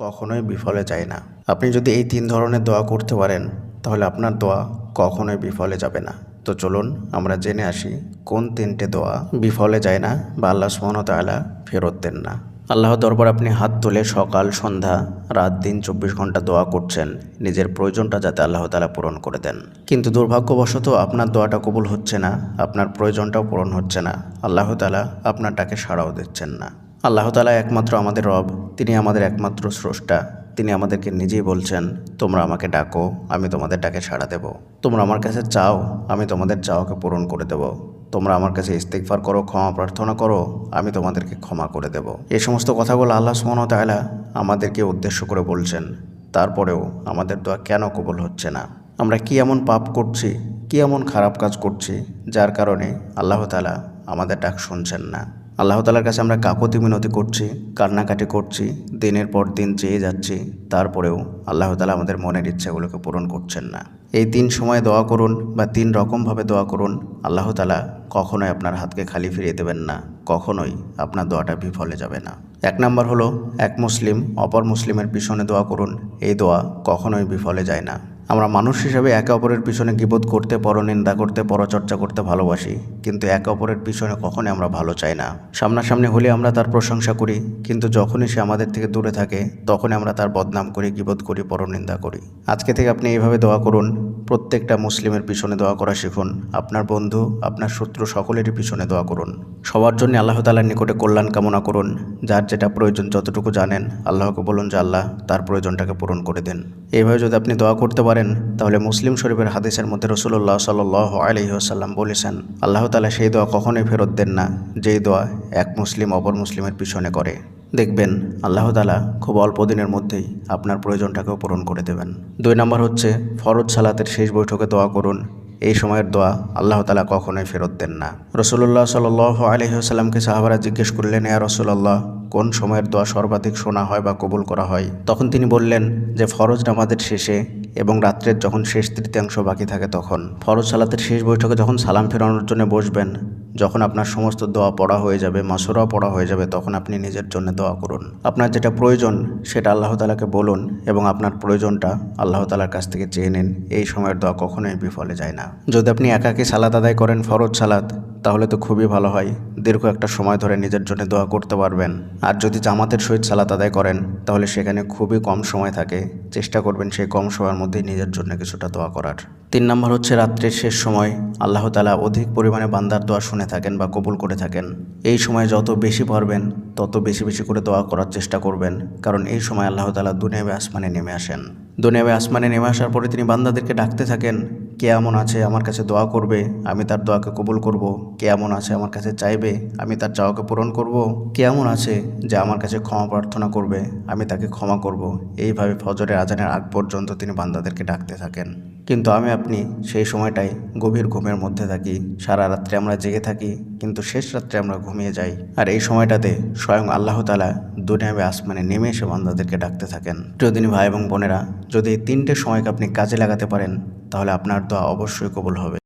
কখনোই বিফলে যায় না। আপনি যদি এই 3 ধরনের দোয়া করতে পারেন তাহলে আপনার দোয়া কখনোই বিফলে যাবে না। তো চলুন আমরা জেনে আসি কোন 3টে দোয়া বিফলে যায় না বা আল্লাহ সুবহানাহু ওয়া তাআলা ফেরত দেন না। আল্লাহর দরবারে আপনি হাত তুলে সকাল সন্ধ্যা রাত দিন 24 ঘন্টা দোয়া করছেন নিজের প্রয়োজনটা যাতে আল্লাহ তাআলা পূরণ করে দেন, কিন্তু দুর্ভাগ্যবশত আপনার দোয়াটা কবুল হচ্ছে না, আপনার প্রয়োজনটাও পূরণ হচ্ছে না, আল্লাহ তাআলা আপনার ডাকে সাড়াও দিচ্ছেন না। আল্লাহ তাআলা একমাত্র আমাদের রব, তিনি আমাদের একমাত্র স্রষ্টা। তিনি আমাদেরকে নিজেই বলছেন, তোমরা আমাকে ডাকো, আমি তোমাদের ডাকে সাড়া দেব। তোমরা আমার কাছে চাও, আমি তোমাদের চাওয়াকে পূরণ করে দেব। তোমরা আমার কাছে ইস্তিগফার করো, ক্ষমা প্রার্থনা করো, আমি তোমাদেরকে ক্ষমা করে দেব। এই সমস্ত কথাগুলো আল্লাহ সুবহানাহু ওয়া তাআলা আমাদেরকে উদ্দেশ্য করে বলছেন। তারপরেও আমাদের দোয়া কেন কবুল হচ্ছে না? আমরা কি এমন পাপ করছি, কি এমন খারাপ কাজ করছি যার কারণে আল্লাহ তাআলা আমাদের ডাক শুনছেন না? আল্লাহ তাআলার কাছে আমরা কাকুতি মিনতি করছি, কান্নাকাটি করছি, দিনের পর দিন চেয়ে যাচ্ছি, তারপরেও আল্লাহ তাআলা আমাদের মনের ইচ্ছাগুলোকে পূরণ করছেন না। এই 3 সময় দোয়া করুন বা 3 রকমভাবে দোয়া করুন, আল্লাহ তাআলা কখনোই আপনার হাতকে খালি ফিরিয়ে দেবেন না, কখনোই আপনার দোয়াটা বিফলে যাবে না। 1 নাম্বার হলো, এক মুসলিম অপর মুসলিমের পিছনে দোয়া করুন। এই দোয়া কখনোই বিফলে যায় না। আমরা মানুষ হিসেবে একে অপরের পিছনে গীবত করতে, পরনিন্দা করতে, পরচর্চা করতে ভালোবাসি, কিন্তু একে অপরের পিছনে কখনোই আমরা ভালো চাই না। সামনাসামনি হলে আমরা তার প্রশংসা করি, কিন্তু যখনই সে আমাদের থেকে দূরে থাকে তখনই আমরা তার বদনাম করি, গীবত করি, পরনিন্দা করি। আজকে থেকে আপনি এইভাবে দোয়া করুন, প্রত্যেকটা মুসলিমের পিছনে দোয়া করা শিখুন। আপনার বন্ধু, আপনার শত্রু সকলেরই পিছনে দোয়া করুন। সবার জন্য আল্লাহ তাআলার নিকটে কল্যাণ কামনা করুন। যার যেটা প্রয়োজন যতটুকু জানেন আল্লাহকে বলুন যে আল্লাহ তার প্রয়োজনটাকে পূরণ করে দেন। এইভাবে যদি আপনি দোয়া করতে পারেন তাহলে মুসলিম শরীফের হাদিসের মধ্যে রাসূলুল্লাহ সাল্লাল্লাহু আলাইহি ওয়াসাল্লাম বলেছেন, আল্লাহ তাআলা সেই দোয়া কখনোই ফেরত দেন না যেই দোয়া এক মুসলিম অপর মুসলিমের পিছনে করে। দেখবেন আল্লাহ তাআলা খুব অল্প দিনের মধ্যেই আপনার প্রয়োজনটাকেও পূরণ করে দেবেন। 2 নাম্বার হচ্ছে, ফরজ সালাতের শেষ বৈঠকে দোয়া করুন। এই সময়ের দোয়া আল্লাহ তাআলা কখনোই ফেরত দেন না। রাসূলুল্লাহ সাল্লাল্লাহু আলাইহি ওয়াসাল্লামকে সাহাবারা জিজ্ঞেস করলেন, ইয়া রাসূলুল্লাহ, কোন সময়ের দোয়া সর্বাধিক শোনা হয় বা কবুল করা হয়? তখন তিনি বললেন যে ফরজ নামাজের শেষে এবং রাত্রের যখন শেষ তৃতীয়াংশ বাকি থাকে তখন। ফরজ সালাতের শেষ বৈঠকে যখন সালাম ফেরানোর জন্য বসবেন, যখন আপনার সমস্ত দোয়া পড়া হয়ে যাবে, মাসুরাও পড়া হয়ে যাবে, তখন আপনি নিজের জন্য দোয়া করুন। আপনার যেটা প্রয়োজন সেটা আল্লাহ তাআলাকে বলুন এবং আপনার প্রয়োজনটা আল্লাহ তাআলার কাছ থেকে চেয়ে নিন। এই সময়ের দোয়া কখনোই বিফলে যায় না। যদি আপনি একাকী সালাত আদায় করেন, ফরজ সালাত, তাহলে তো খুবই ভালো হয়, দীর্ঘ একটা সময় ধরে নিজের জন্য দোয়া করতে পারবেন। আর যদি জামাতের সহিত সালাত আদায় করেন তাহলে সেখানে খুবই কম সময় থাকে, চেষ্টা করবেন সেই কম সময়ের মধ্যেই নিজের জন্য কিছুটা দোয়া করার। 3 নাম্বার হচ্ছে, রাত্রের শেষ সময় আল্লাহ তাআলা অধিক পরিমাণে বান্দার দোয়া শুনে থাকেন বা কবুল করে থাকেন। এই সময় যত বেশি পারবেন তত বেশি বেশি করে দোয়া করার চেষ্টা করবেন, কারণ এই সময় আল্লাহ তাআলা দুনিয়াবে আসমানে নেমে আসেন। দুনিয়াবে আসমানে নেমে আসার পরে তিনি বান্দাদেরকে ডাকতে থাকেন, কে এমন আছে আমার কাছে দোয়া করবে, আমি তার দোয়াকে কবুল করব। কে এমন আছে আমার কাছে চাইবে, আমি তার চাওয়াকে পূরণ করব। কে এমন আছে যে আমার কাছে ক্ষমা প্রার্থনা করবে, আমি তাকে ক্ষমা করব। এইভাবে ফজরের আজানের আগ পর্যন্ত তিনি বান্দাদেরকে ডাকতে থাকেন। কিন্তু আমি আপনি সেই সময়টাই গভীর ঘুমের মধ্যে থাকি, সারা রাত্রে আমরা জেগে থাকি, কিন্তু শেষ রাত্রে আমরা ঘুমিয়ে যাই। আর এই সময়টাতে স্বয়ং আল্লাহ তাআলা দুনিয়াবে আসমানে নেমে এসে বান্দাদেরকে ডাকতে থাকেন। প্রিয়দিনী ভাই এবং বোনেরা, যদি এই 3টে সময়কে আপনি কাজে লাগাতে পারেন তাহলে আপনার দোয়া অবশ্যই কবুল হবে।